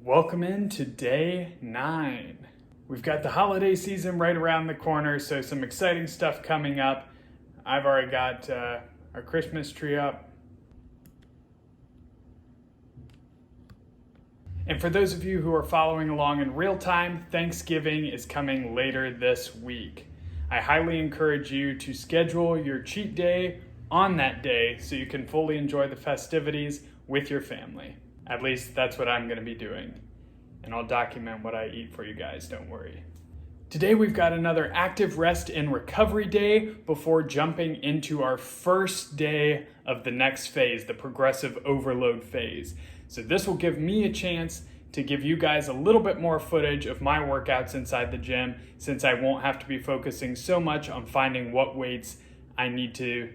Welcome into day 9. We've got the holiday season right around the corner, so some exciting stuff coming up. I've already got our Christmas tree up. And for those of you who are following along in real time, Thanksgiving is coming later this week. I highly encourage you to schedule your cheat day on that day so you can fully enjoy the festivities with your family. At least that's what I'm going to be doing. And I'll document what I eat for you guys, don't worry. Today we've got another active rest and recovery day before jumping into our first day of the next phase, the progressive overload phase. So this will give me a chance to give you guys a little bit more footage of my workouts inside the gym, since I won't have to be focusing so much on finding what weights I need to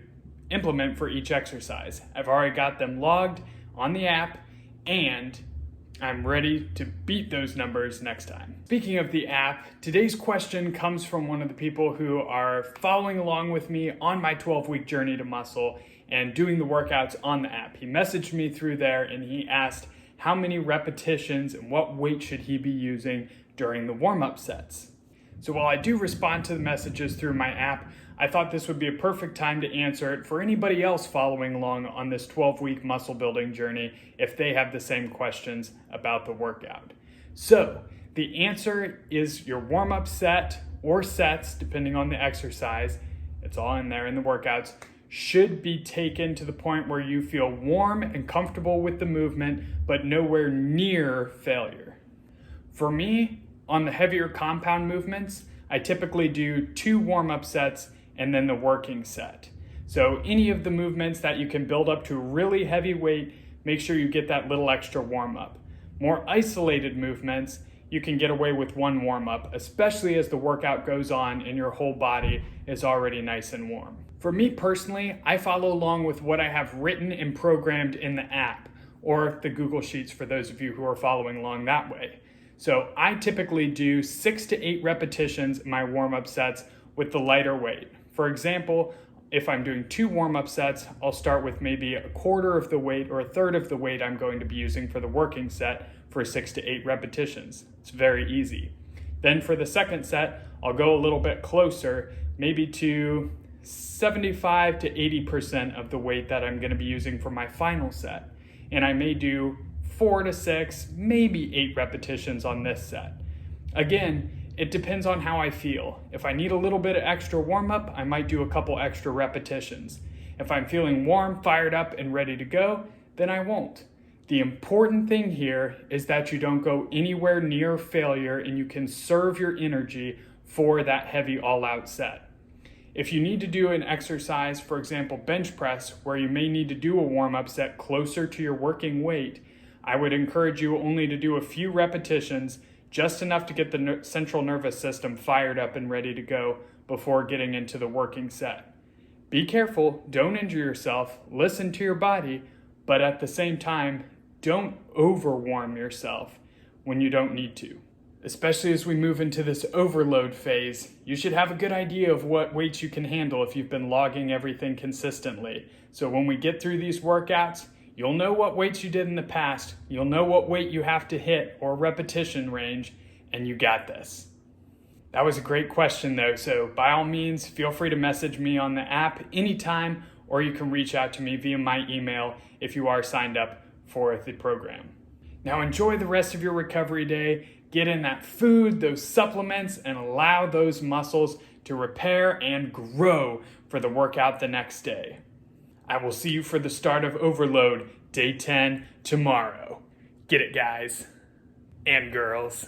implement for each exercise. I've already got them logged on the app, and I'm ready to beat those numbers next time. Speaking of the app, today's question comes from one of the people who are following along with me on my 12-week journey to muscle and doing the workouts on the app. He messaged me through there and he asked how many repetitions and what weight should he be using during the warm-up sets. So while I do respond to the messages through my app, I thought this would be a perfect time to answer it for anybody else following along on this 12-week muscle building journey if they have the same questions about the workout. So the answer is your warm-up set or sets, depending on the exercise, it's all in there in the workouts, should be taken to the point where you feel warm and comfortable with the movement, but nowhere near failure. For me, on the heavier compound movements, I typically do 2 warm-up sets and then the working set. So any of the movements that you can build up to really heavy weight, make sure you get that little extra warm-up. More isolated movements, you can get away with 1 warm-up, especially as the workout goes on and your whole body is already nice and warm. For me personally, I follow along with what I have written and programmed in the app, or the Google Sheets for those of you who are following along that way. So I typically do 6 to 8 repetitions in my warm-up sets with the lighter weight. For example, if I'm doing 2 warm-up sets, I'll start with maybe a quarter of the weight or a third of the weight I'm going to be using for the working set for 6 to 8 repetitions. It's very easy. Then for the second set, I'll go a little bit closer, maybe to 75 to 80% of the weight that I'm going to be using for my final set. And I may do 4 to 6, maybe 8 repetitions on this set. Again, it depends on how I feel. If I need a little bit of extra warm-up, I might do a couple extra repetitions. If I'm feeling warm, fired up, and ready to go, then I won't. The important thing here is that you don't go anywhere near failure and you conserve your energy for that heavy all-out set. If you need to do an exercise, for example, bench press, where you may need to do a warm-up set closer to your working weight, I would encourage you only to do a few repetitions, just enough to get the central nervous system fired up and ready to go before getting into the working set. Be careful, don't injure yourself, listen to your body, but at the same time, don't overwarm yourself when you don't need to. Especially as we move into this overload phase, you should have a good idea of what weights you can handle if you've been logging everything consistently. So when we get through these workouts, you'll know what weights you did in the past, you'll know what weight you have to hit or repetition range, and you got this. That was a great question though, so by all means, feel free to message me on the app anytime, or you can reach out to me via my email if you are signed up for the program. Now enjoy the rest of your recovery day, get in that food, those supplements, and allow those muscles to repair and grow for the workout the next day. I will see you for the start of Overload, day 10, tomorrow. Get it, guys and girls.